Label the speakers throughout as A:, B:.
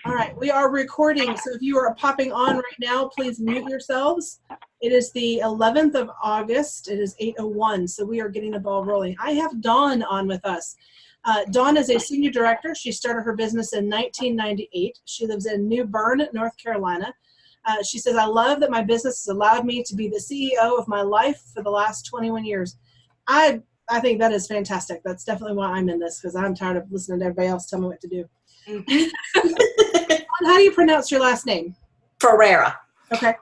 A: All right, we are recording, so if you are popping on right now, please mute yourselves. It is the 11th of August. It is 8:01, so we are getting the ball rolling. I have Dawn on with us. Dawn is a senior director. She started her business in 1998. She lives in New Bern, North Carolina. She says, I love that my business has allowed me to be the CEO of my life for the last 21 years. I think that is fantastic. That's definitely why I'm in this, because I'm tired of listening to everybody else tell me what to do. How do you pronounce your last name?
B: Ferriera.
A: Okay,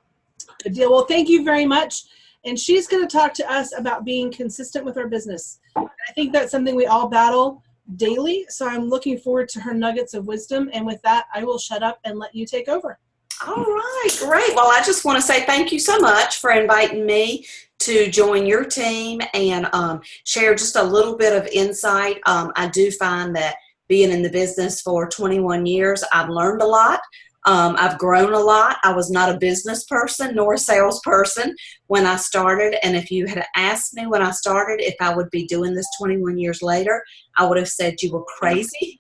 A: good deal. Well, thank you very much. And she's going to talk to us about being consistent with our business. I think that's something we all battle daily. So I'm looking forward to her nuggets of wisdom. And with that, I will shut up and let you take over.
B: All right, great. Well, I just want to say thank you so much for inviting me to join your team and share just a little bit of insight. I do find that being in the business for 21 years, I've learned a lot. I've grown a lot. I was not a business person nor a salesperson when I started. And if you had asked me when I started if I would be doing this 21 years later, I would have said you were crazy.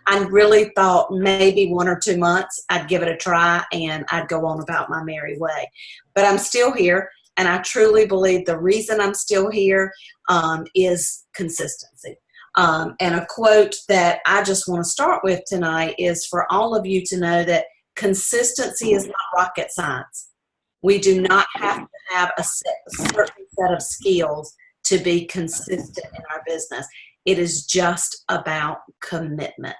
B: I really thought maybe 1 or 2 months I'd give it a try and I'd go on about my merry way. But I'm still here, and I truly believe the reason I'm still here is consistency. And a quote that I just want to start with tonight is for all of you to know that consistency is not rocket science. We do not have to have a certain set of skills to be consistent in our business. It is just about commitment.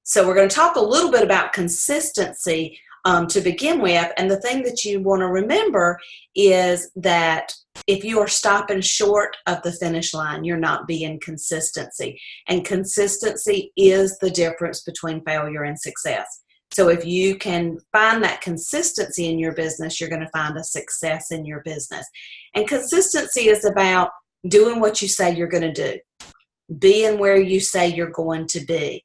B: So we're going to talk a little bit about consistency to begin with. And the thing that you want to remember is that if you are stopping short of the finish line, you're not being consistency. And consistency is the difference between failure and success. So if you can find that consistency in your business, you're going to find a success in your business. And consistency is about doing what you say you're going to do, being where you say you're going to be.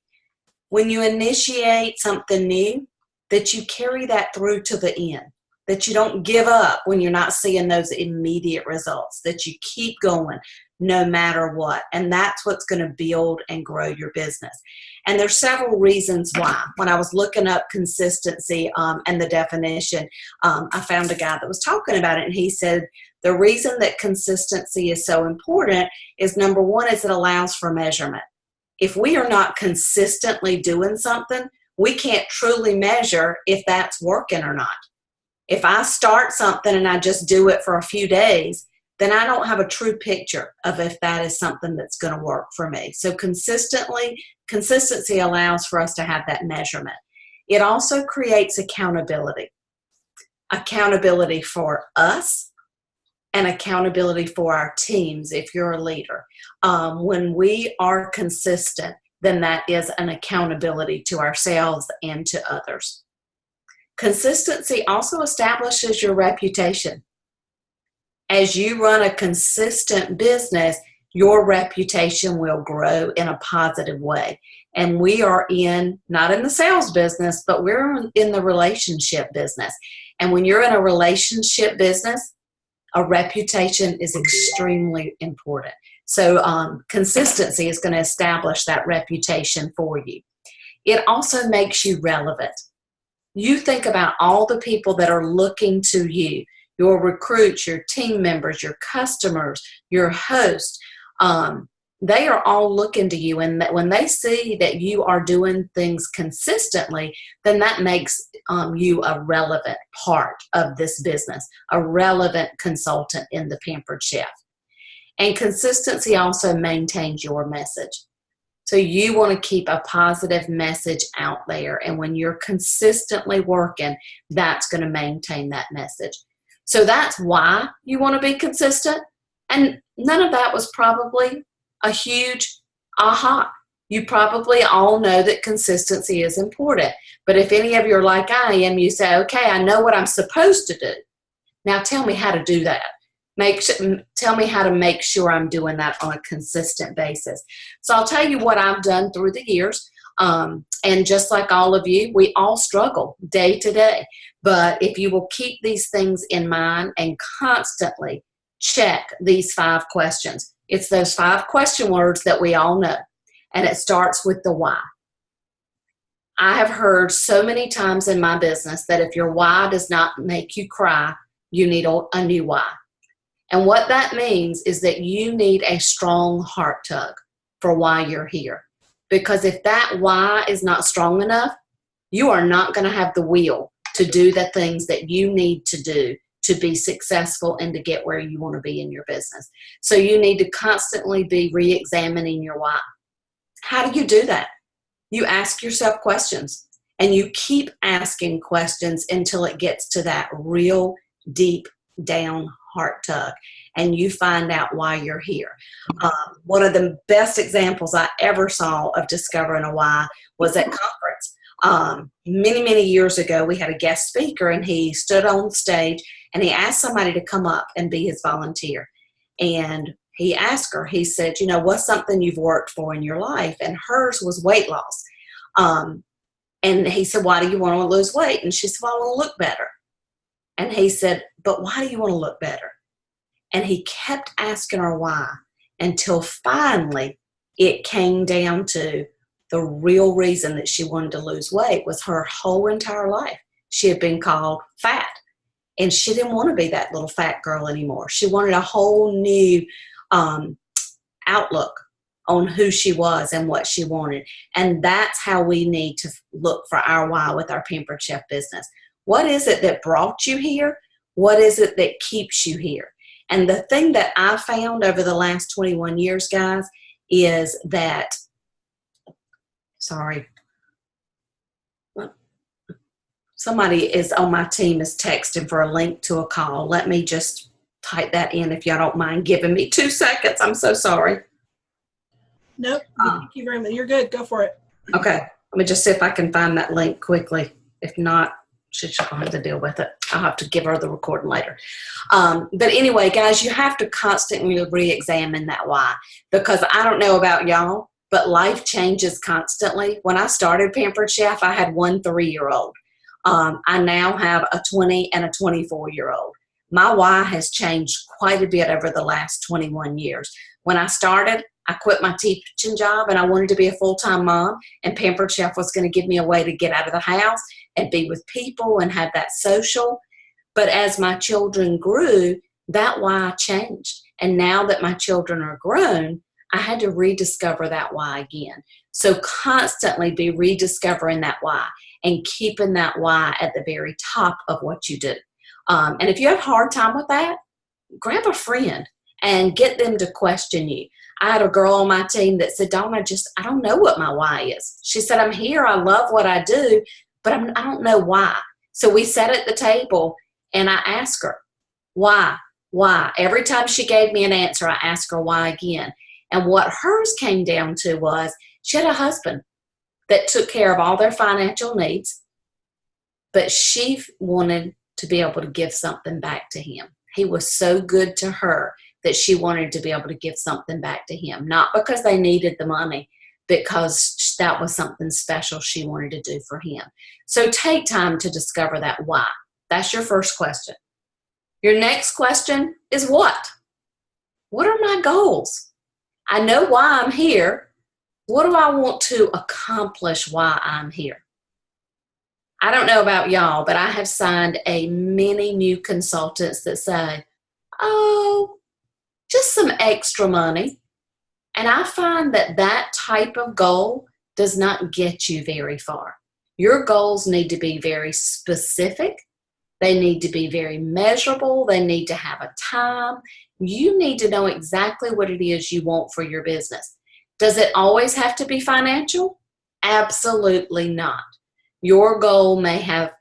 B: When you initiate something new, that you carry that through to the end, that you don't give up when you're not seeing those immediate results, that you keep going no matter what. And that's what's going to build and grow your business. And there's several reasons why. When I was looking up consistency and the definition, I found a guy that was talking about it, and he said the reason that consistency is so important is, number one, is it allows for measurement. If we are not consistently doing something, we can't truly measure if that's working or not. If I start something and I just do it for a few days, then I don't have a true picture of if that is something that's going to work for me. So consistency allows for us to have that measurement. It also creates accountability. Accountability for us and accountability for our teams if you're a leader. When we are consistent, then that is an accountability to ourselves and to others. Consistency also establishes your reputation. As you run a consistent business, your reputation will grow in a positive way. And we are not in the sales business, but we're in the relationship business. And when you're in a relationship business, a reputation is extremely important. So consistency is going to establish that reputation for you. It also makes you relevant. You think about all the people that are looking to you, your recruits, your team members, your customers, your hosts. They are all looking to you, and when they see that you are doing things consistently, then that makes you a relevant part of this business, a relevant consultant in the Pampered Chef. And consistency also maintains your message. So you want to keep a positive message out there, and when you're consistently working, that's going to maintain that message. So that's why you want to be consistent, and none of that was probably a huge aha. You probably all know that consistency is important. But if any of you are like I am, you say, okay, I know what I'm supposed to do. Now tell me how to do that. Tell me how to make sure I'm doing that on a consistent basis. So I'll tell you what I've done through the years. And just like all of you, we all struggle day to day. But if you will keep these things in mind and constantly check these 5 questions, it's those 5 question words that we all know. And it starts with the why. I have heard so many times in my business that if your why does not make you cry, you need a new why. And what that means is that you need a strong heart tug for why you're here. Because if that why is not strong enough, you are not going to have the will to do the things that you need to do to be successful and to get where you want to be in your business. So you need to constantly be re-examining your why. How do you do that? You ask yourself questions, and you keep asking questions until it gets to that real deep down heart tug, and you find out why you're here. One of the best examples I ever saw of discovering a why was at conference. Many years ago, we had a guest speaker, and he stood on stage and he asked somebody to come up and be his volunteer. And he asked her, he said, you know, what's something you've worked for in your life? And hers was weight loss. And he said, why do you want to lose weight? And she said, well, I want to look better. And he said, but why do you want to look better? And he kept asking her why until finally it came down to the real reason that she wanted to lose weight was her whole entire life. She had been called fat, and she didn't want to be that little fat girl anymore. She wanted a whole new outlook on who she was and what she wanted. And that's how we need to look for our why with our Pampered Chef business. What is it that brought you here? What is it that keeps you here? And the thing that I found over the last 21 years, guys, is that, sorry, somebody is on my team is texting for a link to a call. Let me just type that in if y'all don't mind giving me 2 seconds. I'm so sorry.
A: Nope. Thank you very much. You're good. Go for it.
B: Okay. Let me just see if I can find that link quickly. If not, she's going to have to deal with it. I'll have to give her the recording later. But anyway, guys, you have to constantly re-examine that why. Because I don't know about y'all, but life changes constantly. When I started Pampered Chef, I had 1 3-year-old. I now have a 20 and a 24-year-old. My why has changed quite a bit over the last 21 years. When I started, I quit my teaching job and I wanted to be a full-time mom, and Pampered Chef was going to give me a way to get out of the house and be with people and have that social. But as my children grew, that why changed. And now that my children are grown, I had to rediscover that why again. So constantly be rediscovering that why and keeping that why at the very top of what you do. And if you have a hard time with that, grab a friend and get them to question you. I had a girl on my team that said, Dawn, I don't know what my why is. She said, I'm here, I love what I do, but I don't know why. So we sat at the table and I asked her, why? Every time she gave me an answer, I asked her why again. And what hers came down to was she had a husband that took care of all their financial needs, but she wanted to be able to give something back to him. He was so good to her that she wanted to be able to give something back to him, not because they needed the money, because that was something special she wanted to do for him. So take time to discover that why. That's your first question. Your next question is what? What are my goals? I know why I'm here. What do I want to accomplish while I'm here? I don't know about y'all, but I have signed many new consultants that say, oh, just some extra money. And I find that type of goal does not get you very far. Your goals need to be very specific. They need to be very measurable. They need to have a time. You need to know exactly what it is you want for your business. Does it always have to be financial? Absolutely not. Your goal may have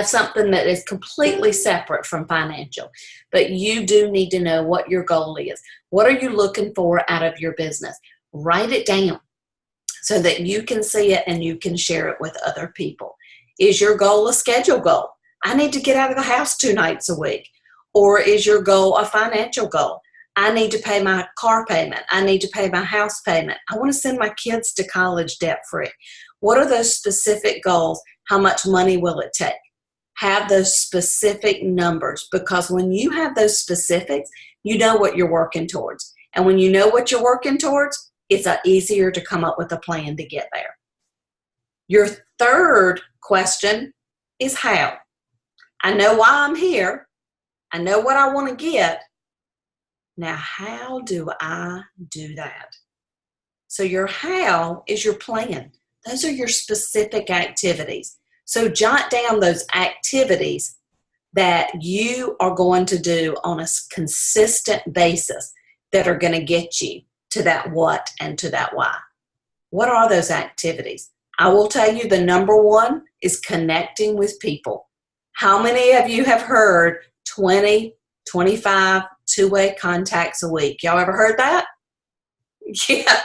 B: something that is completely separate from financial, but you do need to know what your goal is. What are you looking for out of your business? Write it down so that you can see it and you can share it with other people. Is your goal a schedule goal? I need to get out of the house 2 nights a week. Or is your goal a financial goal? I need to pay my car payment. I need to pay my house payment. I want to send my kids to college debt-free. What are those specific goals? How much money will it take? Have those specific numbers, because when you have those specifics, you know what you're working towards. And when you know what you're working towards, it's easier to come up with a plan to get there. Your third question is how. I know why I'm here. I know what I want to get. Now, how do I do that? So your how is your plan. Those are your specific activities. So jot down those activities that you are going to do on a consistent basis that are going to get you to that what and to that why. What are those activities? I will tell you the number one is connecting with people. How many of you have heard 20, 25 two-way contacts a week? Y'all ever heard that? Yeah.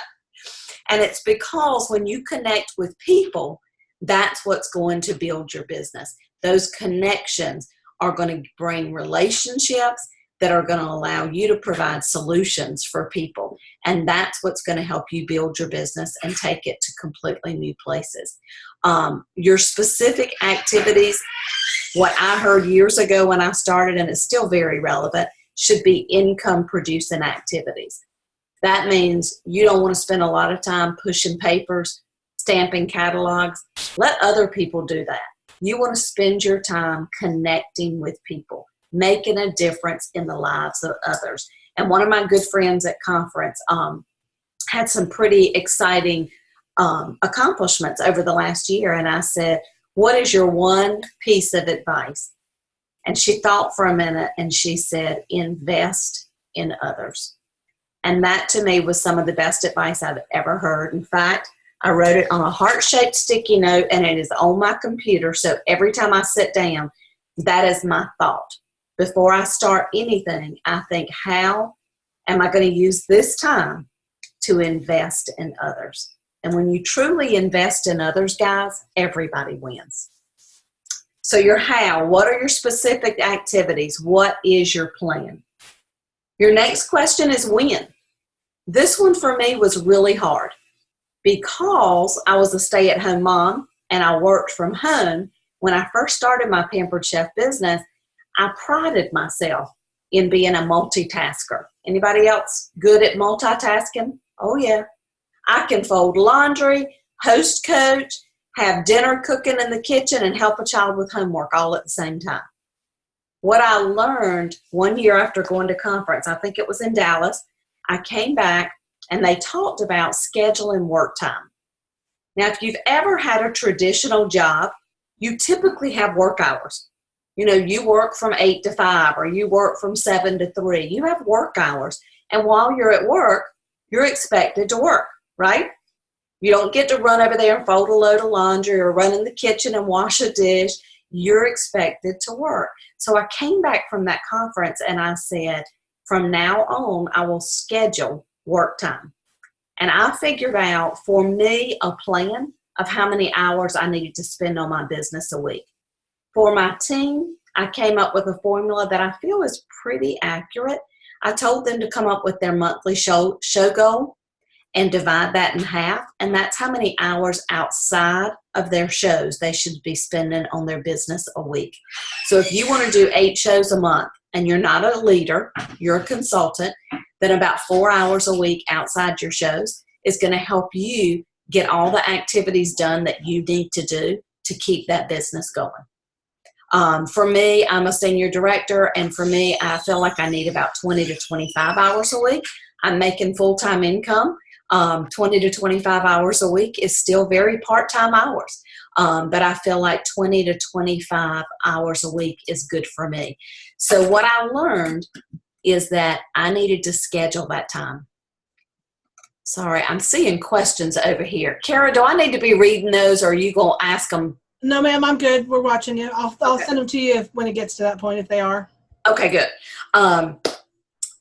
B: And it's because when you connect with people, that's what's going to build your business. Those connections are going to bring relationships that are going to allow you to provide solutions for people. And that's what's going to help you build your business and take it to completely new places. Your specific activities, what I heard years ago when I started, and it's still very relevant, should be income producing activities. That means you don't want to spend a lot of time pushing papers, stamping catalogs. Let other people do that. You want to spend your time connecting with people, making a difference in the lives of others. And one of my good friends at conference had some pretty exciting accomplishments over the last year. And I said, what is your one piece of advice? And she thought for a minute and she said, invest in others. And that to me was some of the best advice I've ever heard. In fact, I wrote it on a heart-shaped sticky note and it is on my computer. So every time I sit down, that is my thought. Before I start anything, I think, how am I going to use this time to invest in others? And when you truly invest in others, guys, everybody wins. So your how, what are your specific activities? What is your plan? Your next question is when. This one for me was really hard because I was a stay-at-home mom and I worked from home. When I first started my Pampered Chef business, I prided myself in being a multitasker. Anybody else good at multitasking? Oh yeah. I can fold laundry, host coach, have dinner cooking in the kitchen, and help a child with homework all at the same time. What I learned one year after going to conference, I think it was in Dallas, I came back and they talked about scheduling work time. Now, if you've ever had a traditional job, you typically have work hours. You know, you work from 8 to 5 or you work from 7 to 3. You have work hours. And while you're at work, you're expected to work, right? You don't get to run over there and fold a load of laundry or run in the kitchen and wash a dish. You're expected to work. So I came back from that conference and I said, from now on, I will schedule work time. And I figured out for me a plan of how many hours I needed to spend on my business a week. For my team, I came up with a formula that I feel is pretty accurate. I told them to come up with their monthly show goal and divide that in half. And that's how many hours outside of their shows they should be spending on their business a week. So if you want to do 8 shows a month and you're not a leader, you're a consultant, then about 4 hours a week outside your shows is going to help you get all the activities done that you need to do to keep that business going. For me, I'm a senior director, and for me, I feel like I need about 20 to 25 hours a week. I'm making full-time income. 20 to 25 hours a week is still very part-time hours, but I feel like 20 to 25 hours a week is good for me. So what I learned is that I needed to schedule that time. Sorry, I'm seeing questions over here. Kara, do I need to be reading those, or are you going to ask them?
A: No, ma'am, I'm good. We're watching you. I'll send them to you when it gets to that point, if they are.
B: Okay, good.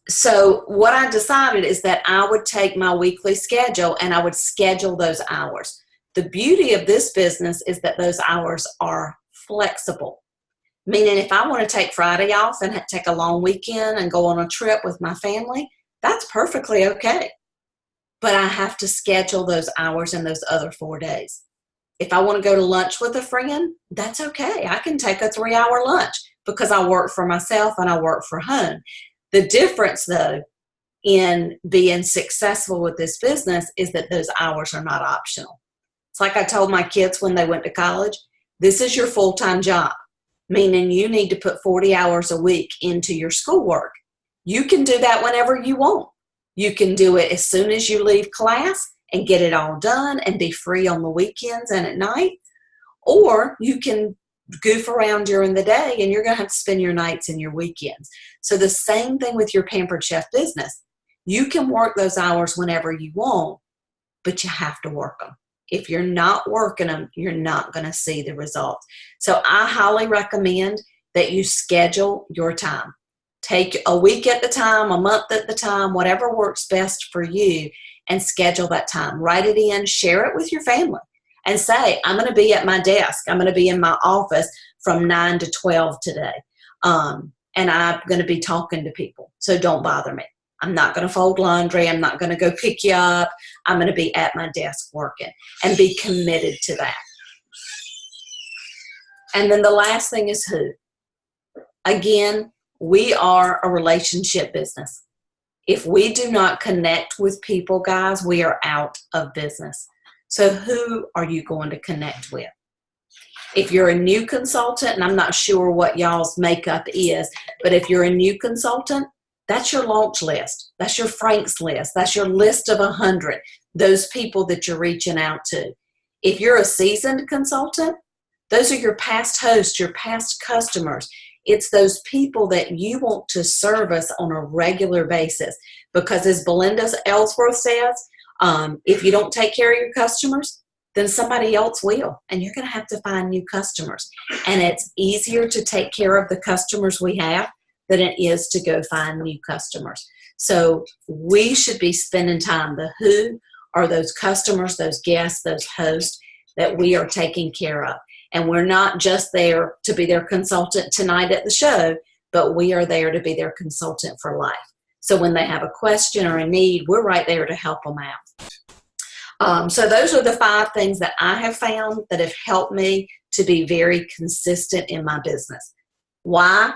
B: So what I decided is that I would take my weekly schedule and I would schedule those hours. The beauty of this business is that those hours are flexible. Meaning if I want to take Friday off and take a long weekend and go on a trip with my family, that's perfectly okay. But I have to schedule those hours in those other 4 days. If I want to go to lunch with a friend, that's okay. I can take a 3-hour lunch because I work for myself and I work for home. The difference, though, in being successful with this business is that those hours are not optional. It's like I told my kids when they went to college, this is your full-time job, meaning you need to put 40 hours a week into your schoolwork. You can do that whenever you want. You can do it as soon as you leave class and get it all done and be free on the weekends and at night. Or you can goof around during the day and you're going to have to spend your nights and your weekends. So the same thing with your Pampered Chef business. You can work those hours whenever you want, but you have to work them. If you're not working them, you're not going to see the results. So I highly recommend that you schedule your time. Take a week at the time, a month at the time, whatever works best for you, and schedule that time. Write it in, share it with your family, and say, I'm going to be at my desk. I'm going to be in my office from 9 to 12 today. And I'm going to be talking to people. So don't bother me. I'm not going to fold laundry. I'm not going to go pick you up. I'm going to be at my desk working, and be committed to that. And then the last thing is who. Again, we are a relationship business. If we do not connect with people, guys, we are out of business. So who are you going to connect with? If you're a new consultant, and I'm not sure what y'all's makeup is, but if you're a new consultant, that's your launch list. That's your Frank's list. That's your list of 100, those people that you're reaching out to. If you're a seasoned consultant, those are your past hosts, your past customers. It's those people that you want to service on a regular basis. Because as Belinda Ellsworth says, if you don't take care of your customers, then somebody else will. And you're going to have to find new customers. And it's easier to take care of the customers we have than it is to go find new customers. So we should be spending time. The who are those customers, those guests, those hosts that we are taking care of. And we're not just there to be their consultant tonight at the show, but we are there to be their consultant for life. So when they have a question or a need, we're right there to help them out. So those are the 5 things that I have found that have helped me to be very consistent in my business. Why,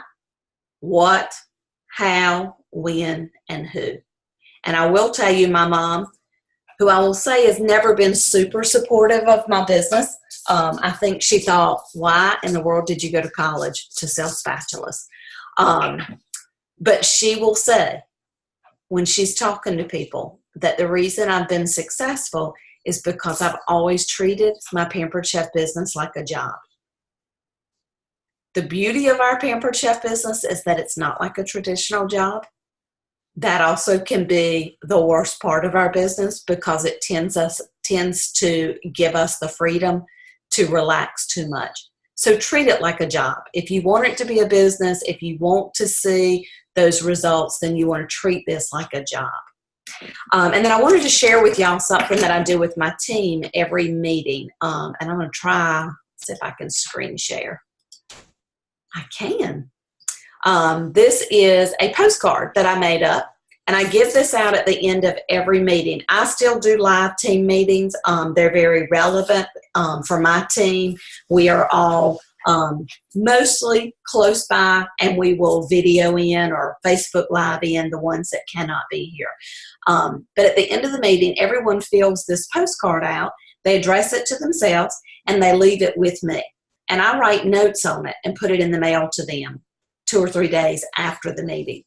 B: what, how, when, and who. And I will tell you, my mom, who I will say has never been super supportive of my business, I think she thought, why in the world did you go to college to sell spatulas? But she will say, when she's talking to people, that the reason I've been successful is because I've always treated my Pampered Chef business like a job. The beauty of our Pampered Chef business is that it's not like a traditional job. That also can be the worst part of our business because it tends to give us the freedom to relax too much. So treat it like a job. If you want it to be a business, if you want to see those results, then you want to treat this like a job. And then I wanted to share with y'all something that I do with my team every meeting. And I'm going to try, see if I can screen share. I can. This is a postcard that I made up, and I give this out at the end of every meeting. I still do live team meetings. They're very relevant for my team. We are all mostly close by, and we will video in or Facebook Live in the ones that cannot be here. But at the end of the meeting, everyone fills this postcard out. They address it to themselves, and they leave it with me. And I write notes on it and put it in the mail to them 2 or 3 days after the meeting.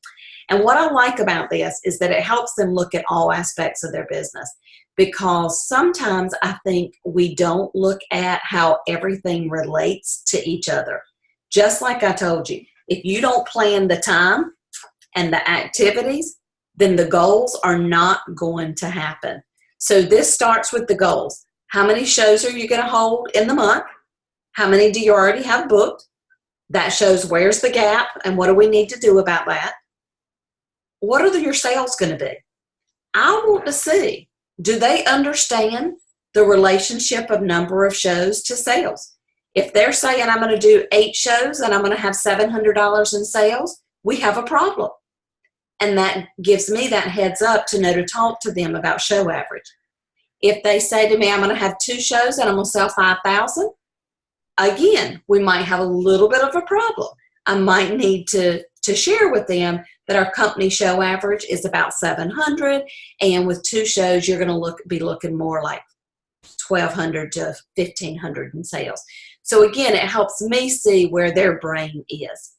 B: And what I like about this is that it helps them look at all aspects of their business, because sometimes I think we don't look at how everything relates to each other. Just like I told you, if you don't plan the time and the activities, then the goals are not going to happen. So this starts with the goals. How many shows are you going to hold in the month? How many do you already have booked? That shows where's the gap and what do we need to do about that. What are your sales going to be? I want to see, do they understand the relationship of number of shows to sales? If they're saying I'm going to do 8 shows and I'm going to have $700 in sales, we have a problem. And that gives me that heads up to know to talk to them about show average. If they say to me, I'm going to have 2 shows and I'm going to sell 5,000, again, we might have a little bit of a problem. I might need to share with them that our company show average is about 700, and with 2 shows, you're going to be looking more like 1,200 to 1,500 in sales. So again, it helps me see where their brain is.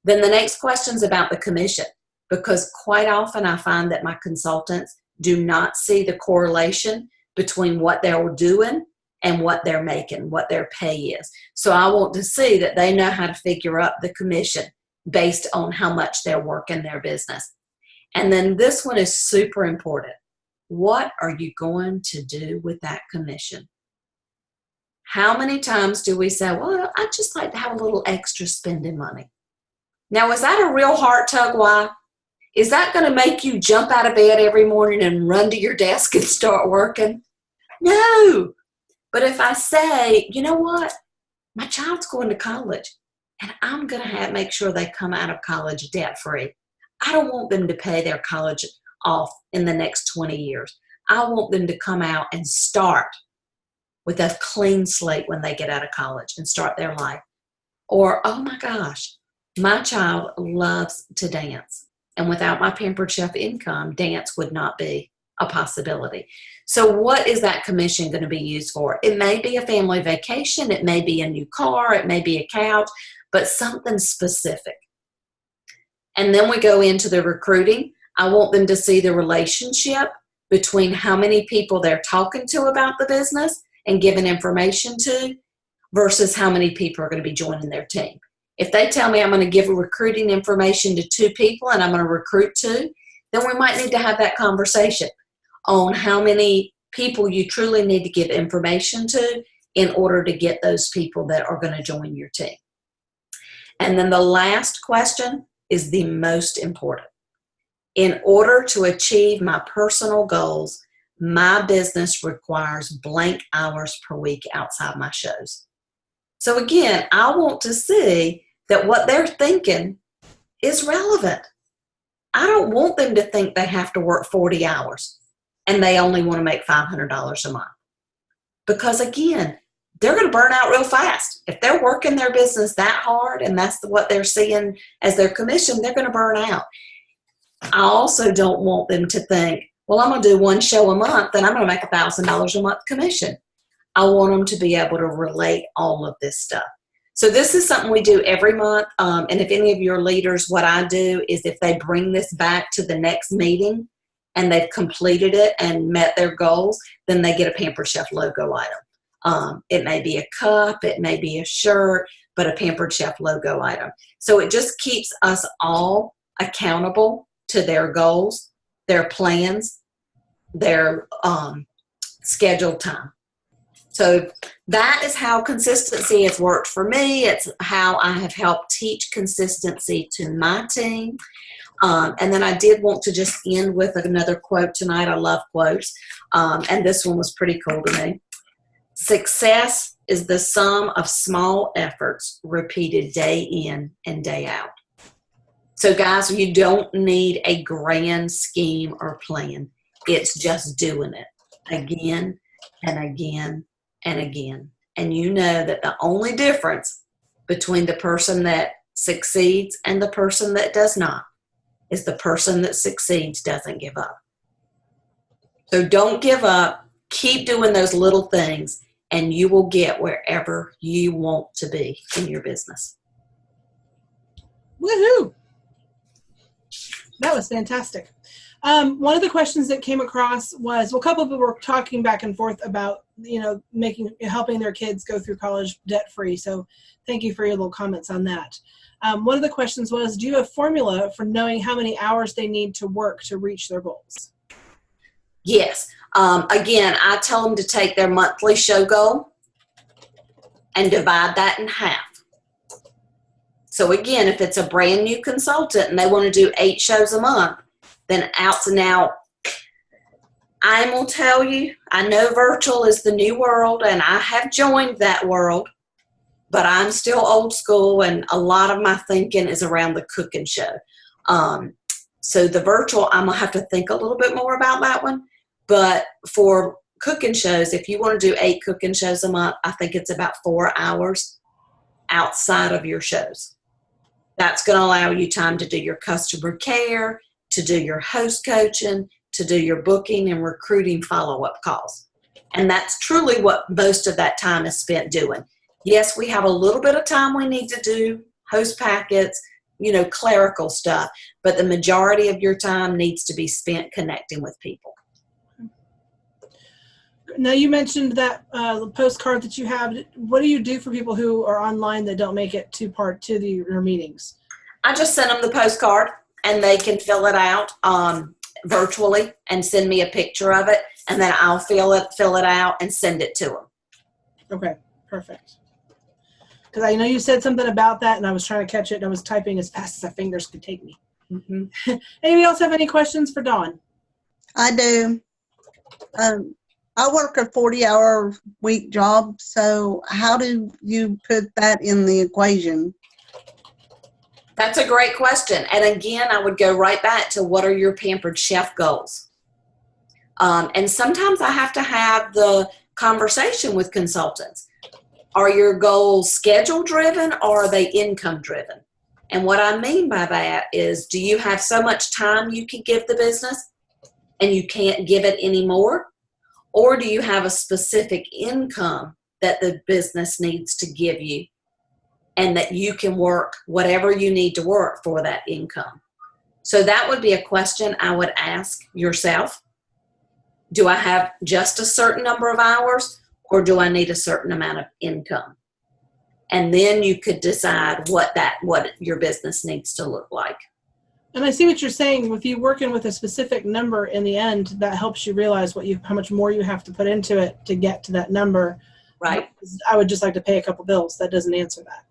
B: Then the next question is about the commission, because quite often I find that my consultants do not see the correlation between what they're doing and what they're making, what their pay is. So I want to see that they know how to figure up the commission based on how much they're working their business. And then this one is super important. What are you going to do with that commission? How many times do we say, well, I'd just like to have a little extra spending money? Now, is that a real heart tug? Why? Is that going to make you jump out of bed every morning and run to your desk and start working? No. But if I say, you know what? My child's going to college, and I'm going to make sure they come out of college debt-free. I don't want them to pay their college off in the next 20 years. I want them to come out and start with a clean slate when they get out of college and start their life. Or, oh my gosh, my child loves to dance. And without my Pampered Chef income, dance would not be a possibility. So what is that commission going to be used for? It may be a family vacation. It may be a new car. It may be a couch, but something specific. And then we go into the recruiting. I want them to see the relationship between how many people they're talking to about the business and giving information to versus how many people are going to be joining their team. If they tell me I'm going to give recruiting information to 2 people and I'm going to recruit 2, then we might need to have that conversation on how many people you truly need to give information to in order to get those people that are going to join your team. And then the last question is the most important. In order to achieve my personal goals, my business requires blank hours per week outside my shows. So again, I want to see that what they're thinking is relevant. I don't want them to think they have to work 40 hours and they only want to make $500 a month. Because again, they're going to burn out real fast. If they're working their business that hard and that's what they're seeing as their commission, they're going to burn out. I also don't want them to think, well, I'm going to do 1 show a month and I'm going to make $1,000 a month commission. I want them to be able to relate all of this stuff. So this is something we do every month. And if any of your leaders, what I do is if they bring this back to the next meeting and they've completed it and met their goals, then they get a Pampered Chef logo item. It may be a cup, it may be a shirt, but a Pampered Chef logo item. So it just keeps us all accountable to their goals, their plans, their scheduled time. So that is how consistency has worked for me. It's how I have helped teach consistency to my team. And then I did want to just end with another quote tonight. I love quotes. And this one was pretty cool to me. Success is the sum of small efforts repeated day in and day out. So guys, you don't need a grand scheme or plan. It's just doing it again and again and again. And you know that the only difference between the person that succeeds and the person that does not is the person that succeeds doesn't give up. So don't give up. Keep doing those little things and you will get wherever you want to be in your business.
A: Woohoo! That was fantastic. One of the questions that came across was, well, a couple of people were talking back and forth about, helping their kids go through college debt-free. So thank you for your little comments on that. One of the questions was, do you have a formula for knowing how many hours they need to work to reach their goals?
B: Yes. Again, I tell them to take their monthly show goal and divide that in half. So again, if it's a brand new consultant and they want to do 8 shows a month, then out and out, I will tell you, I know virtual is the new world and I have joined that world, but I'm still old school and a lot of my thinking is around the cooking show. So the virtual, I'm going to have to think a little bit more about that one. But for cooking shows, if you want to do 8 cooking shows a month, I think it's about 4 hours outside of your shows. That's going to allow you time to do your customer care, to do your host coaching, to do your booking and recruiting follow-up calls. And that's truly what most of that time is spent doing. Yes, we have a little bit of time we need to do host packets, clerical stuff, but the majority of your time needs to be spent connecting with people.
A: Now, you mentioned that postcard that you have. What do you do for people who are online that don't make it to your meetings?
B: I just send them the postcard, and they can fill it out virtually and send me a picture of it, and then I'll fill it out and send it to them. Okay,
A: perfect. Because I know you said something about that, and I was trying to catch it, and I was typing as fast as my fingers could take me. Mm-hmm. Anybody else have any questions for Dawn?
C: I do. I work a 40-hour week job, so how do you put that in the equation?
B: That's a great question. And again, I would go right back to what are your Pampered Chef goals? And sometimes I have to have the conversation with consultants. Are your goals schedule driven or are they income driven? And what I mean by that is, do you have so much time you can give the business and you can't give it anymore? Or do you have a specific income that the business needs to give you and that you can work whatever you need to work for that income? So that would be a question I would ask yourself. Do I have just a certain number of hours, or do I need a certain amount of income? And then you could decide what your business needs to look like.
A: And I see what you're saying. With you working with a specific number in the end, that helps you realize how much more you have to put into it to get to that number.
B: Right.
A: I would just like to pay a couple bills. That doesn't answer that.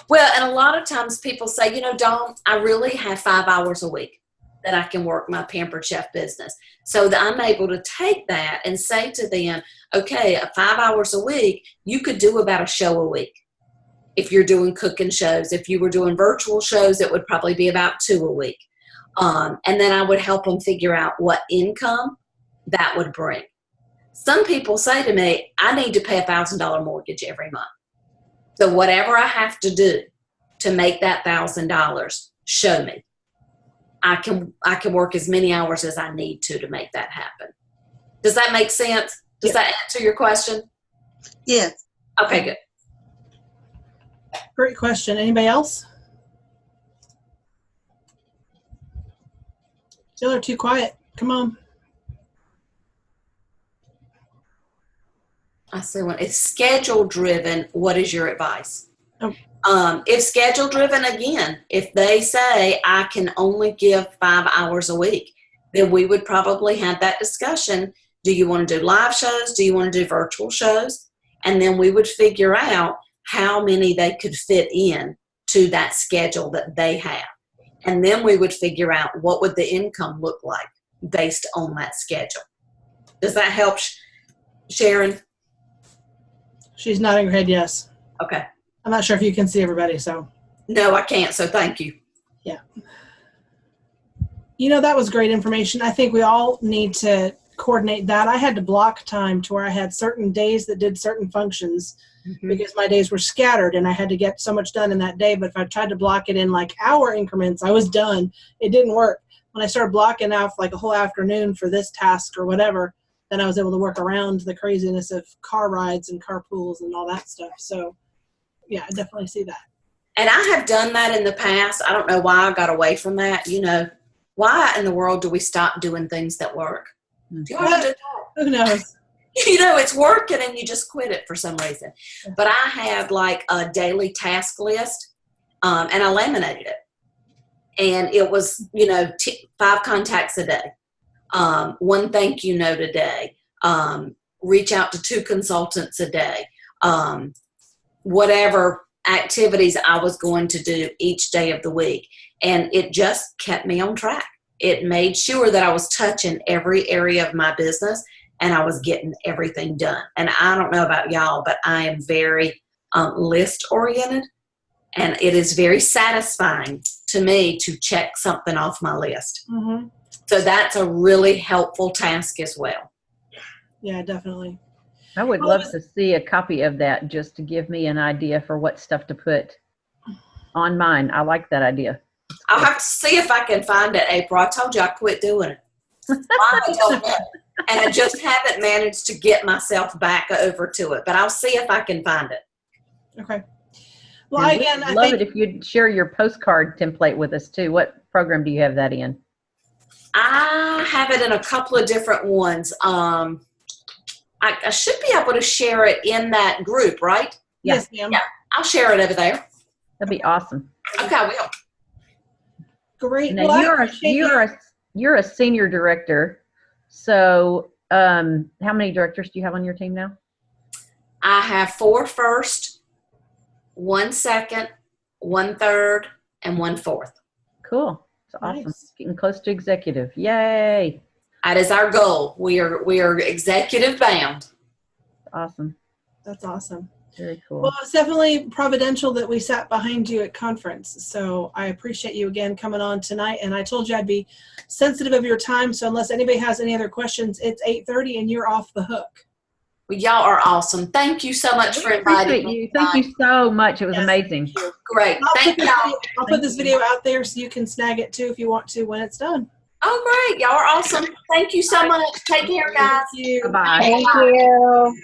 B: Well, and a lot of times people say, Dawn, I really have 5 hours a week that I can work my Pampered Chef business. So that I'm able to take that and say to them, okay, 5 hours a week, you could do about a show a week. If you're doing cooking shows, if you were doing virtual shows, it would probably be about 2 a week. And then I would help them figure out what income that would bring. Some people say to me, I need to pay $1,000 mortgage every month. So whatever I have to do to make that $1,000, show me. I can work as many hours as I need to make that happen. Does that make sense? Does that answer your question?
C: Yes.
B: Okay, good.
A: Great question. Anybody else? Y'all are too quiet. Come on.
B: I see one. It's schedule driven. What is your advice?
A: Oh.
B: If schedule driven, again, if they say I can only give 5 hours a week, then we would probably have that discussion. Do you want to do live shows? Do you want to do virtual shows? And then we would figure out how many they could fit in to that schedule that they have. And then we would figure out what would the income look like based on that schedule. Does that help, Sharon?
A: She's nodding her head yes.
B: Okay.
A: I'm not sure if you can see everybody, so.
B: No, I can't, so thank you.
A: Yeah. That was great information. I think we all need to coordinate that. I had to block time to where I had certain days that did certain functions because my days were scattered and I had to get so much done in that day. But if I tried to block it in like hour increments, I was done. It didn't work. When I started blocking off like a whole afternoon for this task or whatever, then I was able to work around the craziness of car rides and carpools and all that stuff. So, yeah, I definitely see that.
B: And I have done that in the past. I don't know why I got away from that. Why in the world do we stop doing things that work? Do you want to do that?
A: Who knows?
B: It's working and you just quit it for some reason. But I had like a daily task list and I laminated it. And it was, 5 contacts a day. 1 thank you note a day, reach out to 2 consultants a day, whatever activities I was going to do each day of the week. And it just kept me on track. It made sure that I was touching every area of my business and I was getting everything done. And I don't know about y'all, but I am very list oriented, and it is very satisfying to me to check something off my list. Mm-hmm. So that's a really helpful task as well.
A: Yeah, definitely.
D: I would love to see a copy of that just to give me an idea for what stuff to put on mine. I like that idea.
B: I'll have to see if I can find it, April. I told you I quit doing it. I don't know. and I just haven't managed to get myself back over to it. But I'll see if I can find it.
A: Okay. Well,
D: And
A: again,
D: we'd
A: I
D: love
A: think
D: it if you'd share your postcard template with us too. What program do you have that in?
B: I have it in a couple of different ones. I should be able to share it in that group, right?
D: Yeah.
A: yes, ma'am.
B: Yeah. I'll share it over there.
D: That'd be awesome.
B: Okay, I will.
A: Great.
D: Now
A: Well, I
D: you're
A: appreciate you.
D: you're a senior director. So how many directors do you have on your team now?
B: I have 4 first, 1 second, 1 third, and 1 fourth.
D: Cool. It's awesome.
A: Nice.
D: Getting close to executive. Yay.
B: That is our goal. We are executive bound.
D: Awesome.
A: That's awesome.
D: Very cool.
A: Well, it's definitely providential that we sat behind you at conference. So I appreciate you again coming on tonight. And I told you I'd be sensitive of your time. So unless anybody has any other questions, it's 8:30 and you're off the hook.
B: Well, y'all are awesome. Thank you so much for inviting
D: Appreciate
B: me.
D: you. Thank you so much. It was
A: Yes,
D: amazing.
A: thank you.
B: Great. Thank y'all.
A: I'll put this video out there so you can snag it too if you want to when it's done.
B: Oh, great. Y'all are awesome. Thank you so much. Take care, guys.
A: Thank you.
D: Bye-bye.
C: Thank you.